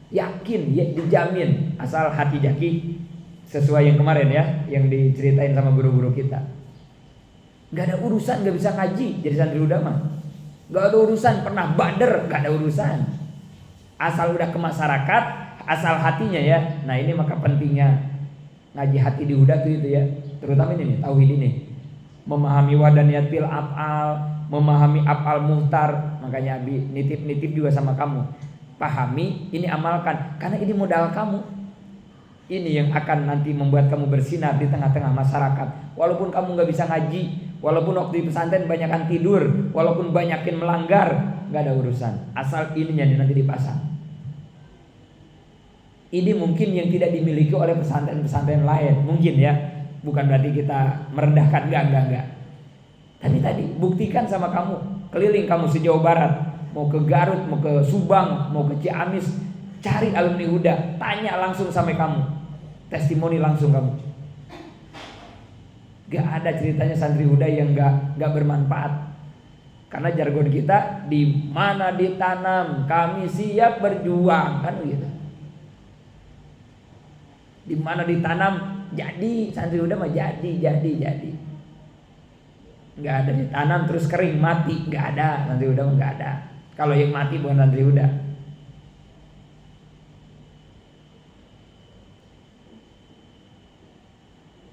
S1: Yakin, ya, dijamin asal hati Jaki sesuai yang kemarin ya, yang diceritain sama guru-guru kita. Gak ada urusan, gak bisa ngaji jadi santri Huda mah. Gak ada urusan pernah bader, gak ada urusan. Asal udah ke masyarakat, asal hatinya ya. Nah ini maka pentingnya ngaji hati di Huda tuh itu ya. Terutama ini nih, tauhid ini. Memahami wadaniyatil af'al, memahami af'al muhtar. Makanya Abi nitip-nitip juga sama kamu. Pahami, ini amalkan. Karena ini modal kamu. Ini yang akan nanti membuat kamu bersinar di tengah-tengah masyarakat. Walaupun kamu gak bisa ngaji, walaupun waktu di pesantren banyakan tidur, walaupun banyakin melanggar, gak ada urusan. Asal ininya nanti dipasang. Ini mungkin yang tidak dimiliki oleh pesantren-pesantren lain. Mungkin ya. Bukan berarti kita merendahkan, enggak. Tapi tadi buktikan sama kamu. Keliling kamu sejauh barat. Mau ke Garut, mau ke Subang, mau ke Ciamis. Cari alumni Huda. Tanya langsung sampai kamu. Testimoni langsung kamu. Gak ada ceritanya santri Huda yang gak bermanfaat. Karena jargon kita, di mana ditanam kami siap berjuang, kan begitu. Di mana ditanam jadi, santri Huda mah jadi. Gak ada ditanam terus kering mati, gak ada. Santri Huda mah gak ada. Kalau yang mati bukan santri Huda.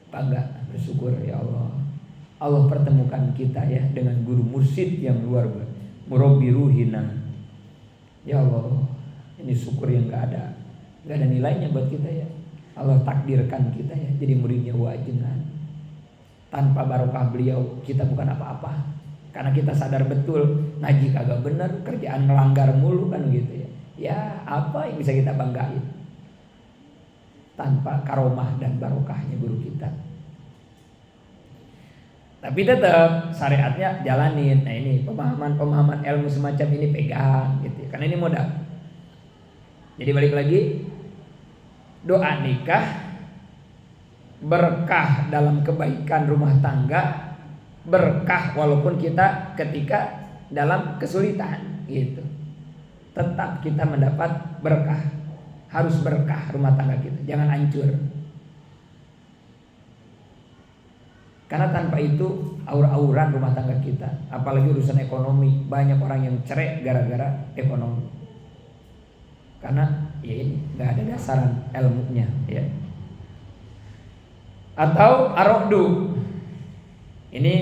S1: Bangga, bersyukur ya Allah. Allah pertemukan kita ya dengan guru mursyid yang luar biasa, murabbi ruhina. Ya Allah, ini syukur yang gak ada nilainya buat kita ya. Allah takdirkan kita ya jadi muridnya Wajengan. Tanpa barokah beliau kita bukan apa-apa. Karena kita sadar betul ngaji kagak bener, kerjaan melanggar mulu kan gitu ya. Ya apa yang bisa kita banggain tanpa karomah dan barokahnya guru kita. Tapi tetap syariatnya jalanin. Nah ini pemahaman ilmu semacam ini pegang gitu ya. Karena ini modal. Jadi balik lagi, doa nikah, berkah dalam kebaikan rumah tangga, berkah walaupun kita ketika dalam kesulitan gitu. Tetap kita mendapat berkah. Harus berkah rumah tangga kita, jangan hancur. Karena tanpa itu aur-auran rumah tangga kita. Apalagi urusan ekonomi, banyak orang yang cerai gara-gara ekonomi. Karena ya ini nggak ada dasaran ilmunya ya. Atau arohdu. Ini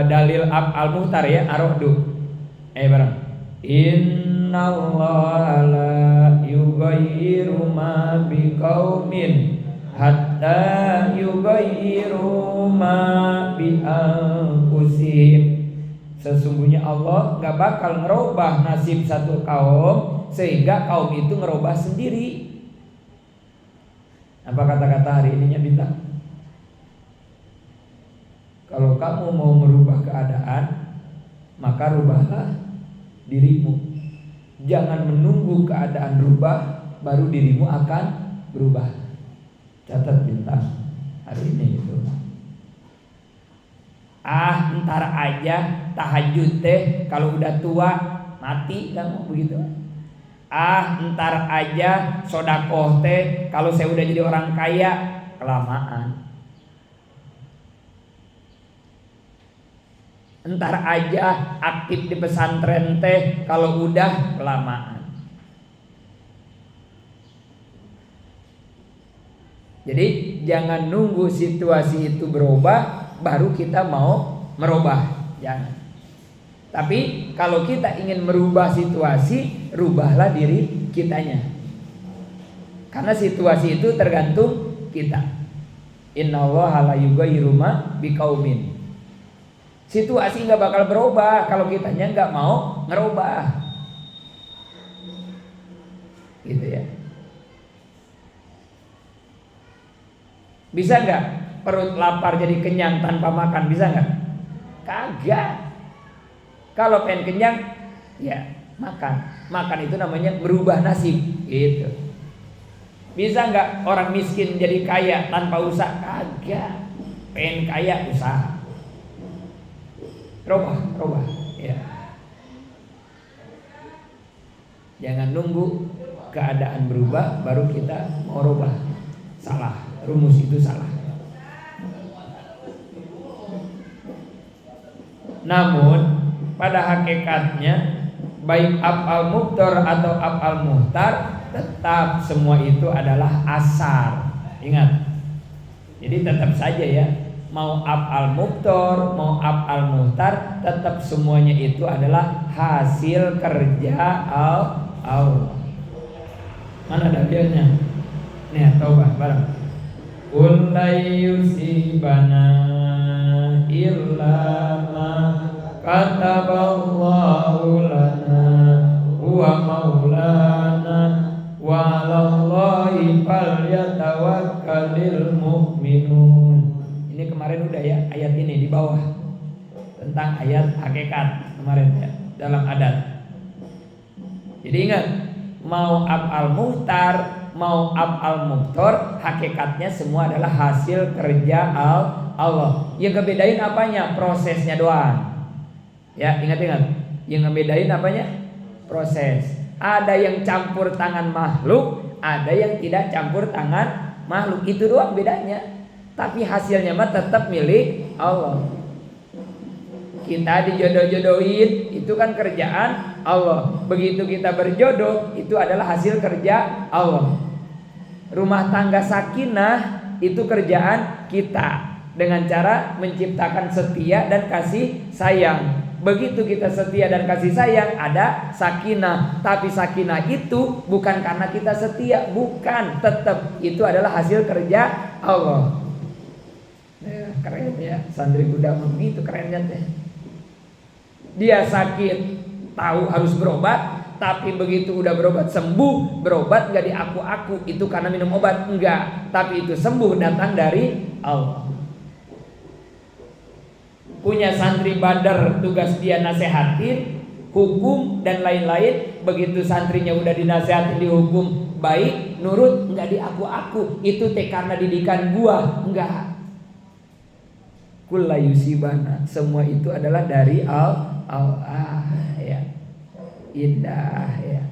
S1: dalil al-muhtar ya, arohdu. Bareng. Innallaha la yughayyiru ma biqaumin hatta yughayyiru ma bi anfusihim. Sesungguhnya Allah gak bakal ngerubah nasib satu kaum sehingga kaum itu ngerubah sendiri. Apa kata-kata hari ininya Bintang? Kalau kamu mau merubah keadaan, maka rubahlah dirimu. Jangan menunggu keadaan berubah baru dirimu akan berubah. Catat Bintang hari ini itu. Ntar aja tahajud teh kalau udah tua mati kamu begitu. Ntar aja sodakoh teh kalau saya udah jadi orang kaya kelamaan. Ntar aja aktif di pesantren teh kalau udah kelamaan. Jadi jangan nunggu situasi itu berubah baru kita mau merubah, jangan. Tapi kalau kita ingin merubah situasi, rubahlah diri kitanya. Karena situasi itu tergantung kita. Innallaha la yughayyiru ma biqaumin. Situasi nggak bakal berubah kalau kitanya nggak mau ngerubah, gitu ya. Bisa nggak perut lapar jadi kenyang tanpa makan? Bisa nggak? Kagak. Kalau pengen kenyang, ya makan. Makan itu namanya berubah nasib, gitu. Bisa nggak orang miskin jadi kaya tanpa usaha? Kagak. Pengen kaya usaha. Robah, ya. Jangan nunggu keadaan berubah baru kita mau robah. Salah, rumus itu salah. Namun pada hakikatnya baik af'al mubtar atau af'al muhtar, tetap semua itu adalah asar. Ingat. Jadi tetap saja ya, mau af'al mubtar, mau af'al muhtar, tetap semuanya itu adalah hasil kerja Allah. Mana dalilnya? Nih, taubah bareng. Qul la yusibana illa ma kataballahu lana huwa maulana wa 'alallahi falyatawakkalul mu'minun. Ini kemarin udah ya, ayat ini di bawah tentang ayat hakikat kemarin ya, dalam adat. Jadi ingat, mau af'al muhtar, mau af'al mubtar, hakikatnya semua adalah hasil kerja Allah. Yang ngebedain apanya? Prosesnya doang. Ya, ingat-ingat. Yang ngebedain apanya? Proses. Ada yang campur tangan makhluk, ada yang tidak campur tangan makhluk. Itu doang bedanya. Tapi hasilnya mah tetap milik Allah. Kita dijodoh-jodohin, itu kan kerjaan Allah. Begitu kita berjodoh, itu adalah hasil kerja Allah. Rumah tangga sakinah itu kerjaan kita, dengan cara menciptakan setia dan kasih sayang. Begitu kita setia dan kasih sayang, ada sakinah. Tapi sakinah itu bukan karena kita setia, bukan. Tetap itu adalah hasil kerja Allah. Ya, keren ya, santri Buddha begitu kerennya teh. Dia sakit, tahu harus berobat, tapi begitu udah berobat sembuh, berobat nggak di aku-aku, itu karena minum obat, enggak. Tapi itu sembuh datang dari Allah. Punya santri Badar, tugas dia nasehatin hukum dan lain-lain. Begitu santrinya udah dinasehatin dihukum baik, nurut, nggak di aku-aku, itu teh karena didikan gua, enggak. Kulla yusibana, semua itu adalah dari Allah, ya. Indah ya.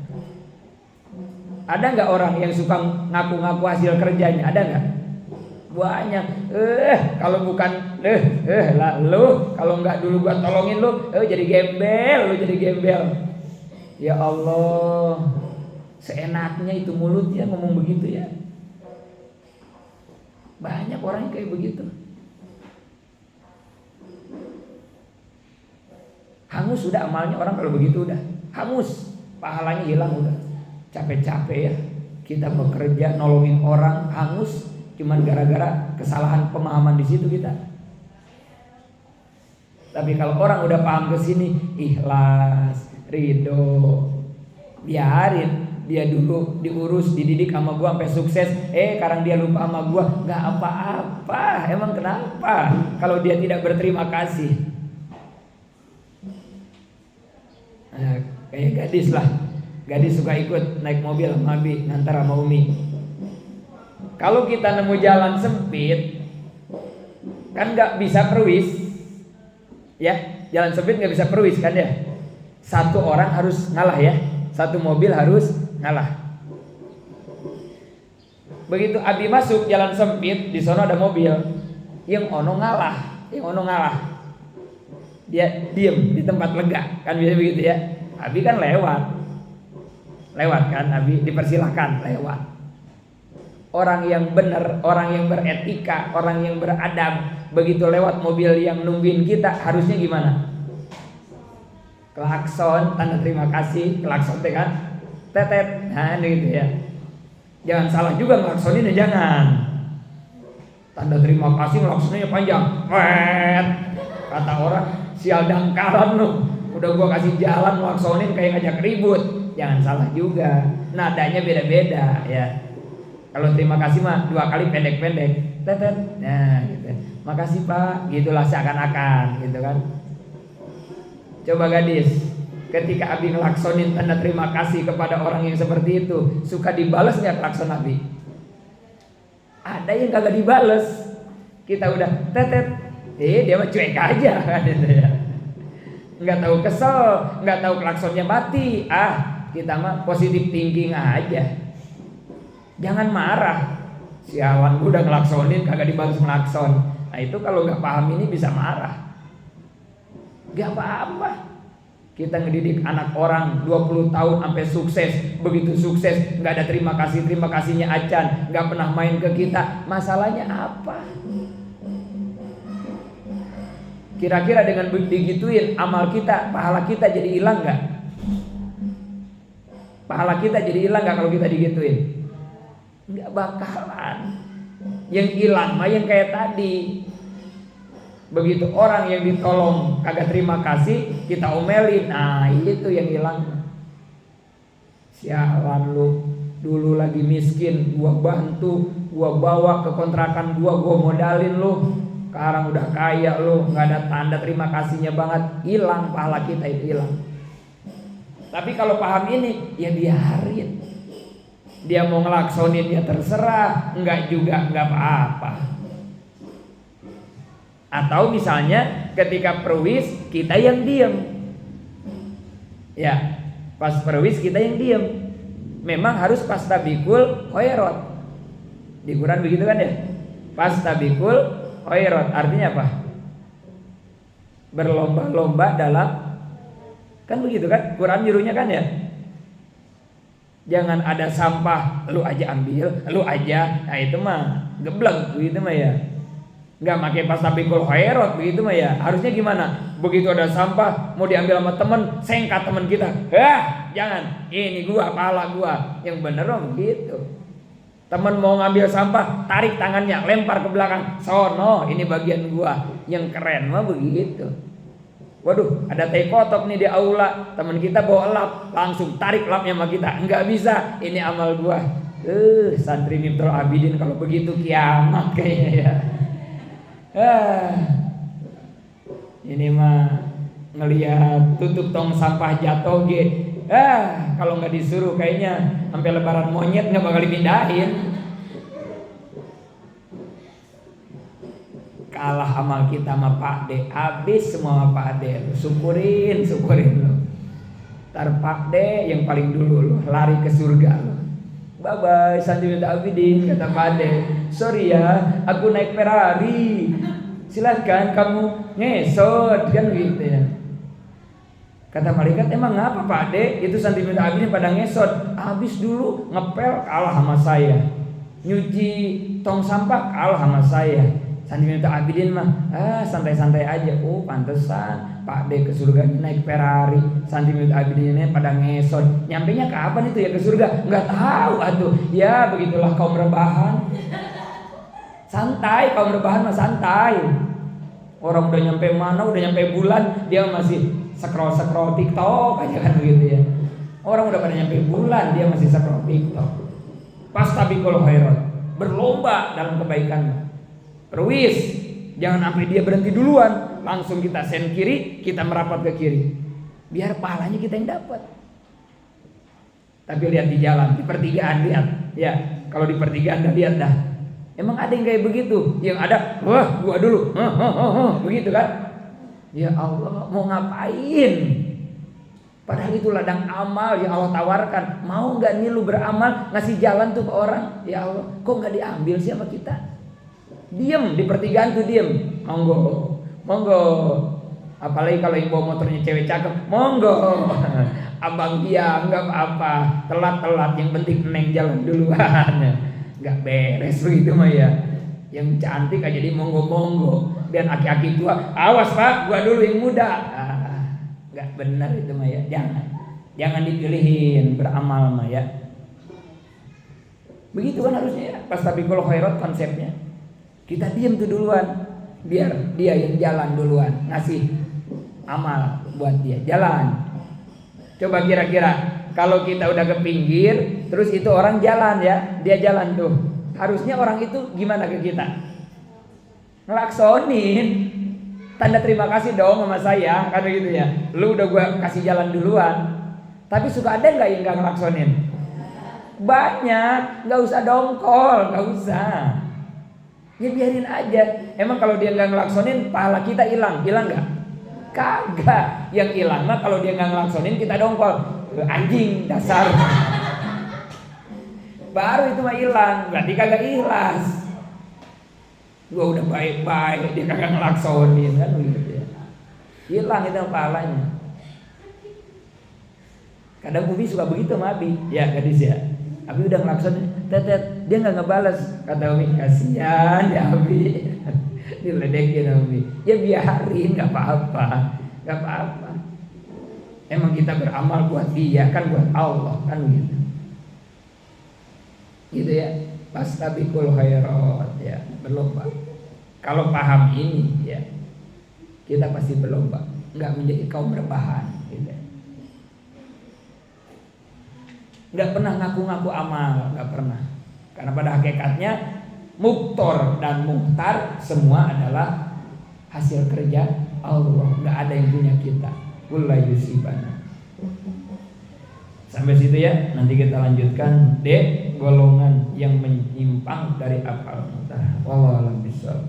S1: Ada nggak orang yang suka ngaku-ngaku hasil kerjanya? Ada nggak? Banyak. Kalau bukan lalu kalau nggak dulu gua tolongin lu, jadi gembel, Ya Allah, seenaknya itu mulutnya ngomong begitu ya. Banyak orang yang kayak begitu. Hangus sudah amalnya orang kalau begitu, udah hangus, pahalanya hilang udah. Capek-capek ya kita bekerja nolongin orang, hangus cuman gara-gara kesalahan pemahaman di situ kita. Tapi kalau orang udah paham ke sini, ikhlas, ridho, biarin dia dulu diurus, dididik sama gua sampai sukses. Sekarang dia lupa sama gua, nggak apa-apa. Emang kenapa? Kalau dia tidak berterima kasih. Nah, kayak gadis lah. Gadis suka ikut naik mobil sama Abi, ngantar sama Umi. Kalau kita nemu jalan sempit, kan nggak bisa perwis, ya. Jalan sempit nggak bisa perwis kan ya. Satu orang harus ngalah ya. Satu mobil harus ngalah. Begitu Abi masuk jalan sempit, di sana ada mobil, yang ono ngalah. Dia diem di tempat lega, kan bisa begitu ya. Abi kan lewat kan, Abi dipersilahkan lewat. Orang yang benar, orang yang beretika, orang yang beradab, begitu lewat mobil yang nungguin kita harusnya gimana? Klakson, tanda terima kasih, klakson kan? Tetet, nah gitu ya. Jangan salah juga ngelaksonin ya, jangan. Tanda terima kasih ngelaksoninnya panjang. Wet. Kata orang, sial dangkalan lu. Udah gua kasih jalan ngelaksonin kayak ngajak ribut. Jangan salah juga. Nadanya beda-beda ya. Kalau terima kasih mah 2 kali pendek-pendek, tetet, nah gitu. Makasih Pak, gitulah seakan-akan, gitu kan. Coba gadis, ketika Abi ngelaksonin tanda terima kasih kepada orang yang seperti itu, suka dibales nggak klakson Abi? Ada yang kagak dibales. Kita udah tetet, dia mah cuek aja, kan gitu ya. Nggak tahu kesel, nggak tahu klaksonnya mati. Kita mah positive thinking aja. Jangan marah. Sialan gue udah ngelaksonin kagak dibalas ngelakson. Nah itu kalau gak paham ini bisa marah. Gak apa-apa. Kita ngedidik anak orang 20 tahun sampai sukses. Begitu sukses gak ada terima kasihnya acan, gak pernah main ke kita. Masalahnya apa? Kira-kira dengan digituin amal kita, pahala kita jadi hilang gak? Pahala kita jadi hilang gak kalau kita digituin? Nggak bakalan. Yang hilang mah yang kayak tadi. Begitu orang yang ditolong kagak terima kasih, kita omelin. Nah itu yang hilang. Sialan lu, dulu lagi miskin, gua bantu, gua bawa ke kontrakan gua modalin lu. Sekarang udah kaya lu, nggak ada tanda terima kasihnya banget. Hilang pahala kita itu hilang. Tapi kalau paham ini, ya biarin. Dia mau ngelaksonin ya terserah, enggak juga enggak apa-apa. Atau misalnya ketika perwis kita yang diem. Ya, pas perwis kita yang diem. Memang harus pastabikul khairot. Di Quran begitu kan ya? Pastabikul khairot artinya apa? Berlomba-lomba dalam, kan begitu kan? Quran nyuruhnya kan ya? Jangan ada sampah, lu aja ambil, lu aja. Nah itu mah geblek begitu mah ya. Enggak pakai pastabikul khairat begitu mah ya. Harusnya gimana? Begitu ada sampah mau diambil sama temen, sengkat temen kita. Jangan. Ini gua, pahala gua. Yang bener dong gitu. Temen mau ngambil sampah, tarik tangannya, lempar ke belakang. Sono, ini bagian gua. Yang keren mah begitu. Waduh, ada teh kotok nih di aula, teman kita bawa lap, langsung tarik lapnya sama kita. Enggak bisa, ini amal gua. Santri Miftahul Abidin kalau begitu kiamat kayaknya ya. Ini mah ngelihat tutup tong sampah jatuh ge. Kalau nggak disuruh kayaknya sampai lebaran monyet nggak bakal dipindahin. Kalah amal kita sama Pak D, habis semua sama Pak D. Syukurin lo. Ntar Pak D yang paling dulu lo lari ke surga lo. Bye bye Santri Miftahul Abidin, kata Pak D. Sorry ya, aku naik Ferrari. Silakan kamu ngesot kan gitu ya. Kata malaikat, emang ngapa Pak D? Itu Santri Miftahul Abidin pada ngesot. Habis dulu ngepel kalah sama saya. Nyuci tong sampah kalah sama saya. Santri Miftahul Abidin mah santai-santai aja. Oh pantesan Pak D ke surga naik Ferrari, Santri Miftahul Abidin ini pada ngesot. Nyampenya kapan itu ya ke surga? Nggak tahu atuh. Ya begitulah kaum rebahan. Santai, kaum rebahan mah santai. Orang udah nyampe mana, udah nyampe bulan, dia masih scroll TikTok aja kan begitu ya. Orang udah pada nyampe bulan, dia masih scroll TikTok. Pastabikul khairat, berlomba dalam kebaikan. Perwis, jangan sampai dia berhenti duluan, langsung kita sen kiri, kita merapat ke kiri. Biar pahalanya kita yang dapat. Tapi lihat di jalan, di pertigaan lihat. Ya, kalau di pertigaan dah lihat dah. Emang ada yang kayak begitu? Yang ada, wah, gua dulu. Begitu kan? Ya Allah, mau ngapain? Padahal itu ladang amal yang Allah tawarkan. Mau nggak nih lu beramal, ngasih jalan tuh ke orang? Ya Allah, kok nggak diambil sih sama kita? Diem di pertigaan tuh diem. Monggo. Apalagi kalau yang bawa motornya cewek cakep, monggo. Abang diam, nggak apa-apa. Telat, yang penting neng jalan duluan. Nggak beres begitu mah ya. Yang cantik aja jadi monggo-monggo, dan aki-aki tua, awas Pak, gua dulu yang muda. Nggak benar itu mah ya. Jangan dipilihin beramal mah ya. Begitu kan harusnya ya. Fastabiqul khairat konsepnya. Kita diam tuh duluan, biar dia yang jalan duluan, ngasih amal buat dia jalan. Coba kira-kira kalau kita udah ke pinggir, terus itu orang jalan ya, dia jalan tuh. Harusnya orang itu gimana ke kita? Ngelaksonin, tanda terima kasih dong sama saya, kan gitu ya. Lu udah gua kasih jalan duluan. Tapi suka ada nggak yang nggak ngelaksonin? Banyak, nggak usah dongkol, nggak usah. Ya biarin aja. Emang kalau dia nggak ngelaksonin, pahala kita hilang nggak? Kagak. Yang hilang mah kalau dia nggak ngelaksonin kita dongkol. Anjing dasar. Baru itu mah hilang, berarti kagak ikhlas. Gua udah baik-baik, dia kagak ngelaksonin kan begitu ya. Hilang itu pahalanya. Kadang Umi suka begitu sama Abi, ya gadis ya. Abi udah ngelaksonin, tetet, dia nggak ngebales. Kata Umi, kasihan ya Abi. Diledekin Umi. Ya biarin, nggak apa-apa, nggak apa-apa. Emang kita beramal buat dia, kan buat Allah, kan gitu. Gitu ya, fastabiqul khairat ya, berlomba. Kalau paham ini ya, kita pasti berlomba, nggak menjadi kaum rebahan gitu. Nggak pernah ngaku-ngaku amal, nggak pernah. Karena pada hakikatnya muktor dan muhtar semua adalah hasil kerja Allah, nggak ada yang punya kita. Kullu yusibana. Sampai situ ya, nanti kita lanjutkan D, golongan yang menyimpang dari akal. Wallahu a'lam bishawab.